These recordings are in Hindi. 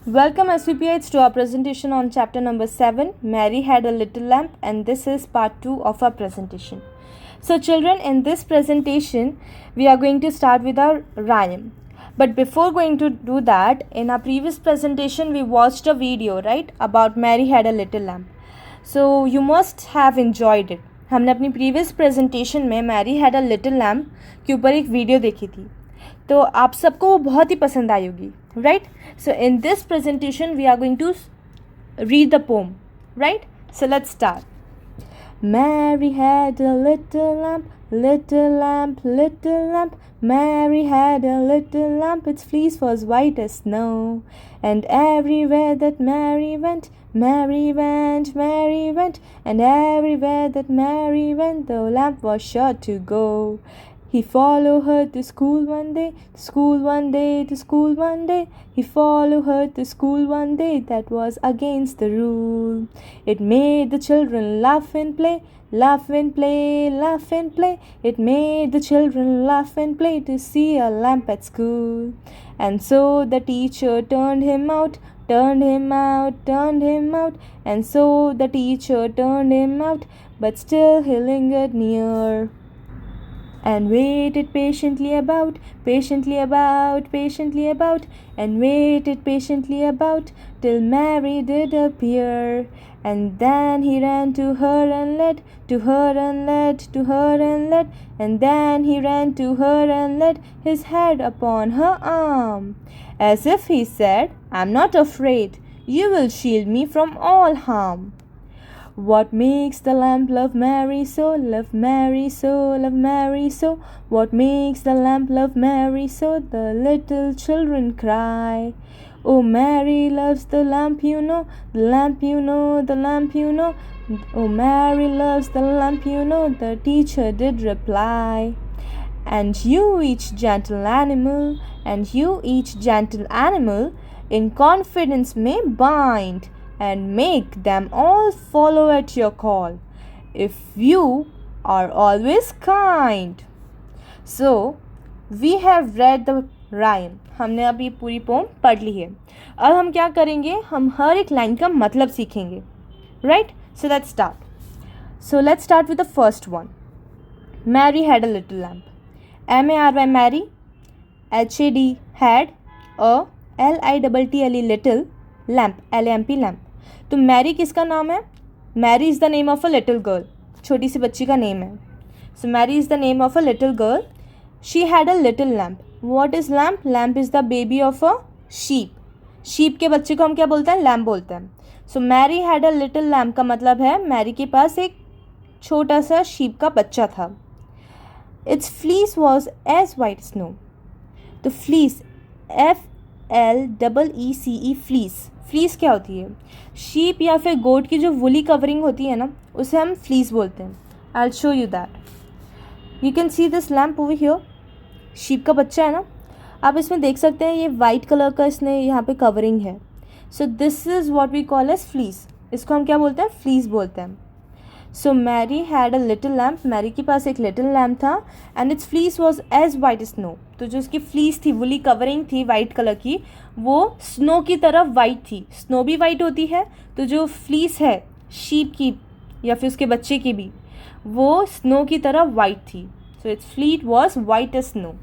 Welcome SVPites to our presentation on chapter number 7, Mary Had a Little Lamp, and this is part 2 of our presentation. So children, in this presentation, we are going to start with our rhyme. But before going to do that, in our previous presentation, we watched a video, right, about Mary Had a Little Lamp. So you must have enjoyed it. हमने अपनी प्रीवियस प्रेजेंटेशन में Mary had a little lamb के ऊपर एक वीडियो देखी थी, तो आप सबको वो बहुत ही पसंद आई होगी, right. So in this presentation we are going to read the poem, right. So let's start. Mary had a little lamp, little lamp, little lamp. Mary had a little lamp, its fleece was white as snow. And everywhere that Mary went, Mary went, Mary went. And everywhere that Mary went, the lamp was sure to go. He followed her to school one day, to school one day, to school one day. He followed her to school one day, that was against the rule. It made the children laugh and play, laugh and play, laugh and play. It made the children laugh and play to see a lamp at school. And so the teacher turned him out, turned him out, turned him out. And so the teacher turned him out, but still he lingered near. And waited patiently about, patiently about, patiently about, and waited patiently about, till Mary did appear. And then he ran to her and led, to her and led, to her and led, and then he ran to her and laid his head upon her arm, as if he said, "I'm not afraid, you will shield me from all harm." What makes the lamp love Mary so, love Mary so, love Mary so? What makes the lamp love Mary so? The little children cry. Oh, Mary loves the lamp, you know, the lamp, you know, the lamp, you know. Oh, Mary loves the lamp, you know, the teacher did reply. And you each gentle animal, and you each gentle animal, in confidence may bind, and make them all follow at your call, if you are always kind. So, we have read the rhyme. हमने अभी पूरी पोम पढ़ ली है. अब हम क्या करेंगे, हम हर एक लाइन का मतलब सीखेंगे, right. So let's start. So let's start with the first one. Mary had a little lamp. M-A-R-Y Mary, H-A-D had, a L-I-T-T-L-E little, lamp L-A-M-P lamp. तो मैरी किसका नाम है? Mary is the name of a little girl, छोटी सी बच्ची का नेम है. So Mary is the name of a little girl. She had a little lamp. What is lamp? Lamp is the baby of a sheep. Sheep के बच्चे को हम क्या बोलते हैं? लैम्प बोलते हैं. So Mary had a little lamp का मतलब है मैरी के पास एक छोटा सा शीप का बच्चा था. Its fleece was as white snow. तो फ्लीस, F-L-E-E-C-E, फ्लीस. फ्लीस क्या होती है? शीप या फिर गोट की जो वुली कवरिंग होती है ना, उसे हम फ्लीस बोलते हैं. I will show you that. You can see this lamp over here. Sheep का बच्चा है ना, आप इसमें देख सकते हैं ये वाइट कलर का इसने यहाँ पे कवरिंग है. So this is what we call as fleece. इसको हम क्या बोलते हैं? फ्लीस बोलते हैं. So Mary had a little lamp. Mary के पास एक लिटिल लैम्प था. And its fleece was as white snow. तो जो उसकी फ्लीस थी, वुली कवरिंग थी वाइट कलर की, वो स्नो की तरफ वाइट थी. स्नो भी वाइट होती है, तो जो फ्लीस है शीप की या फिर उसके बच्चे की भी, वो स्नो की तरफ वाइट थी. So its fleece was white as snow.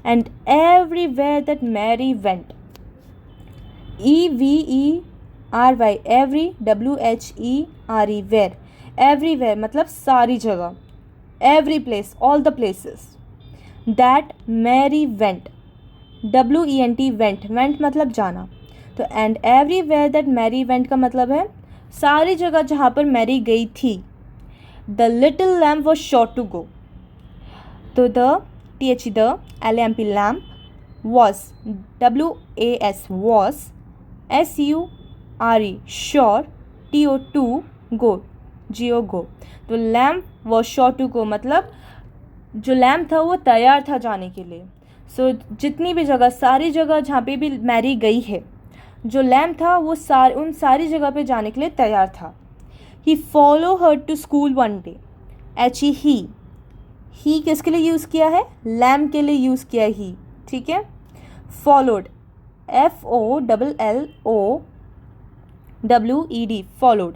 And everywhere that Mary went, E-V-E-R-Y, every, W-H-E-R-E, where. Everywhere मतलब सारी जगह, every place, all the places. That Mary went, W-E-N-T, went. Went मतलब जाना. तो and everywhere that Mary went का मतलब है सारी जगह जहाँ पर मैरी गई थी. The little lamp was sure to go. तो the T-H-E, the L-A-M-P lamp, was, W-A-S, was, S-U-R-E, sure, T-O, to, go, G-O, go. तो lamp was sure to go मतलब जो लैम्प था वो तैयार था जाने के लिए. सो जितनी भी जगह, सारी जगह जहाँ पे भी मैरी गई है, जो लैम्प था वो उन सारी जगह पे जाने के लिए तैयार था. He follow her to school one day. H-E, he किसके लिए यूज़ किया है? लैम्प के लिए यूज़ किया है ही, ठीक है. Followed, FOLLOWED, followed.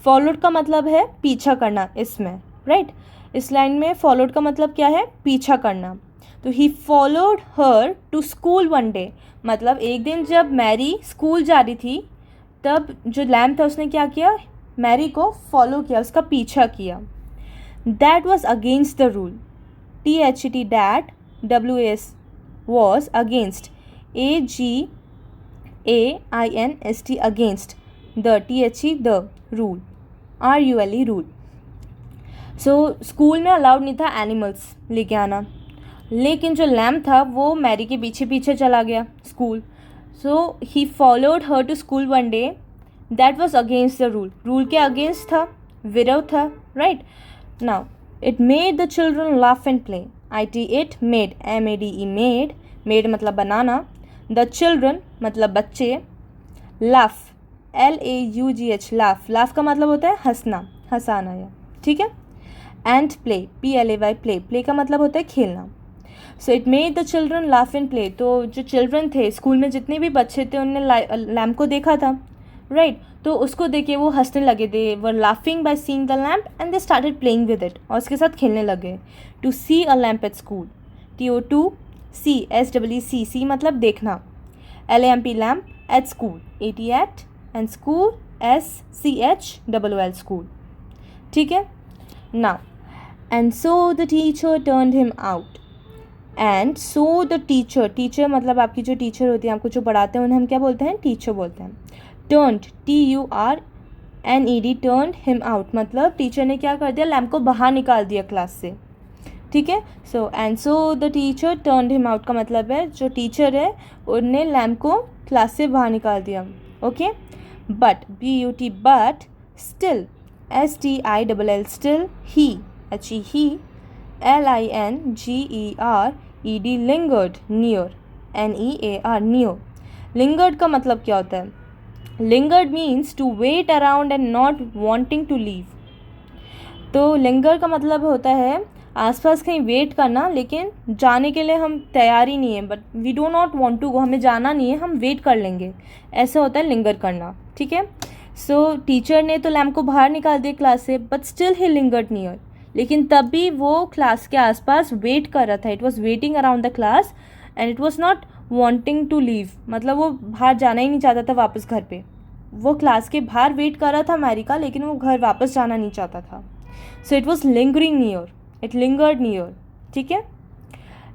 फॉलोड का मतलब है पीछा करना इसमें, राइट. इस लाइन में फॉलोड का मतलब क्या है, पीछा करना. तो he followed her to school one day, मतलब एक दिन जब मैरी स्कूल जा रही थी तब जो लैम्प था उसने क्या किया, मैरी को फॉलो किया, उसका पीछा किया. That was against the rule. THET that WAS was against, AGAINST against, the THE the rule, RULE rule. So school में अलाउड नहीं था एनिमल्स लेके आना, लेकिन जो लैम्प था वो मैरी के पीछे पीछे चला गया school. So he followed her to school one day. That was against the rule. Rule के अगेंस्ट था, विरोध था, right. Now it made the children laugh and play. IT it made, MADE made, made मतलब बनाना. द चिल्ड्रन मतलब बच्चे. लाफ, LAUGH लाफ, लाफ का मतलब होता है हंसना, हंसाना या, ठीक है. And play, PLAY play, play का मतलब होता है खेलना. So it made the children laugh and play. तो जो चिल्ड्रन थे स्कूल में, जितने भी बच्चे थे, उनने लैम्प को देखा था, राइट. तो उसको देख के वो हंसने लगे. They were laughing by seeing the lamp and they started playing with it, और उसके साथ खेलने लगे. To see a lamp at school, TO2C SEEC, see मतलब देखना. LAMP lamp, at school, AT at, and school SCHOOL school, ठीक है. Now and so the teacher turned him out. And so the teacher, teacher मतलब आपकी जो टीचर होती है, आपको जो पढ़ाते हैं, उन्हें हम क्या बोलते हैं, टीचर बोलते हैं. Turned, TURNED, turned him out मतलब टीचर ने क्या कर दिया, लैम्प को बाहर निकाल दिया क्लास से, ठीक है. So and so the teacher turned him out का मतलब है जो टीचर है उनने लैम्प को क्लास से बाहर निकाल दिया, okay. But, BUT but, still, STILL still, he, he, LINGERED lingered, near, NEAR near. lingered का मतलब क्या होता है, lingered means to wait around and not wanting to leave. तो linger का मतलब होता है आसपास कहीं वेट करना, लेकिन जाने के लिए हम तैयार ही नहीं है, but we do not want to go, हमें जाना नहीं है, हम वेट कर लेंगे, ऐसा होता है लिंगर करना, ठीक है. सो टीचर ने तो लैम्प को बाहर निकाल दिया क्लास से, but still he lingered near, लेकिन तब भी वो क्लास के आसपास वेट कर रहा था. It was waiting around the class and it was not wanting to leave, मतलब वो बाहर जाना ही नहीं चाहता था वापस घर पे. वो क्लास के बाहर वेट कर रहा था मैरी का, लेकिन वो घर वापस जाना नहीं चाहता था. So it was lingering near, it lingered near, ठीक है.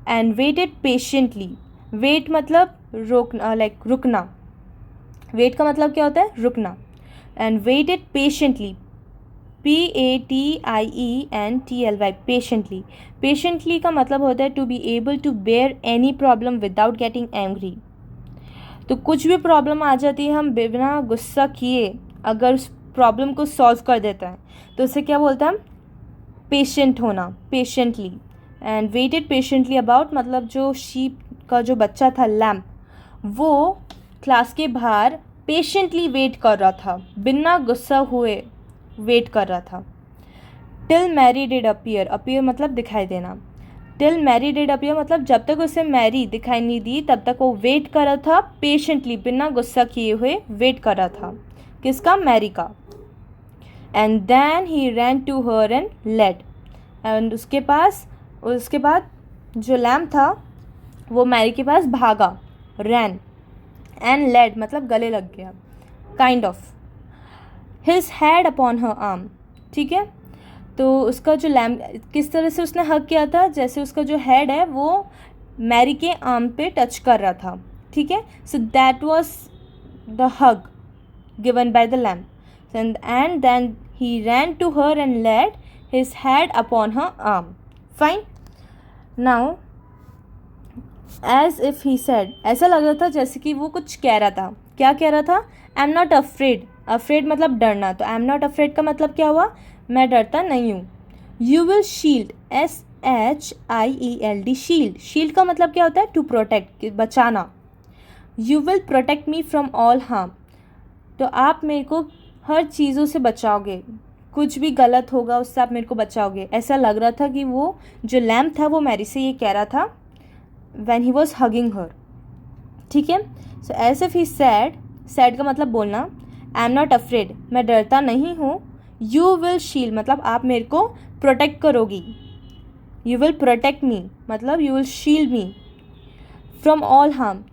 एंड वेटेड पेशेंटली, वेट मतलब रोकना, लाइक रुकना. वेट का मतलब क्या होता है, रुकना. And waited patiently, PATIENTLY, patiently. Patiently का मतलब होता है to be able to bear any problem without getting angry. तो कुछ भी प्रॉब्लम आ जाती है, हम बिना गुस्सा किए अगर उस प्रॉब्लम को सॉल्व कर देता है, तो उसे क्या बोलते हैं हम, पेशेंट होना, patiently. And waited patiently about मतलब जो शीप का जो बच्चा था लैम्प, वो क्लास के बाहर पेशेंटली वेट कर रहा था, बिना गुस्सा हुए वेट कर रहा था. Till Mary did appear, appear मतलब दिखाई देना. टिल मैरी डिड अपीयर मतलब जब तक उसे मैरी दिखाई नहीं दी तब तक वो वेट कर रहा था, पेशेंटली बिना गुस्सा किए हुए वेट कर रहा था. किसका, मैरी का. And then he ran to her and laid, and उसके बाद जो लैम्प था वो मैरी के पास भागा, रैन. एंड लेड मतलब गले लग गया, kind of. His head upon her arm, ठीक है. तो उसका जो लैम्प किस तरह से उसने हग किया था, जैसे उसका जो हेड है वो मैरी के आर्म पे टच कर रहा था, ठीक है. So that was the hug given by the lamp. And then he ran to her and laid his head upon her arm. Fine. Now as if he said, ऐसा लग रहा था जैसे कि वो कुछ कह रहा था. क्या कह रहा था, आई एम नॉट अफ्रेड. अफ्रेड मतलब डरना, तो आई एम नॉट अफ्रेड का मतलब क्या हुआ, मैं डरता नहीं हूँ. You will shield, SHIELD shield. Shield का मतलब क्या होता है, टू प्रोटेक्ट, बचाना. You will protect me from all harm, तो आप मेरे को हर चीज़ों से बचाओगे, कुछ भी गलत होगा उससे आप मेरे को बचाओगे. ऐसा लग रहा था कि वो जो लैम्प था वो मैरी से ये कह रहा था when he was hugging her, ठीक है. So as if he said का मतलब बोलना. आई एम नॉट अफ्रेड, मैं डरता नहीं हूँ. यू विल शील्ड मतलब आप मेरे को प्रोटेक्ट करोगी. यू विल प्रोटेक्ट मी मतलब you will shield me from all harm.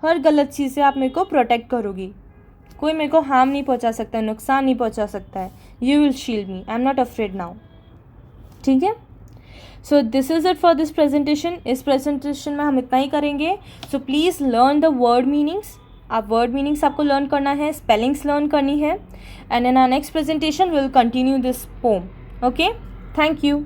हर गलत चीज़ से आप मेरे को प्रोटेक्ट करोगी. कोई मेरे को हार्म नहीं पहुंचा सकता है, नुकसान नहीं पहुंचा सकता है. You will shield me, I am not afraid now. ठीक है. So this is it for this presentation. इस प्रेजेंटेशन में हम इतना ही करेंगे. So please learn the word meanings. आप वर्ड मीनिंग्स आपको लर्न करना है, स्पेलिंग्स लर्न करनी है. And in our next presentation will continue this poem. Okay, thank you.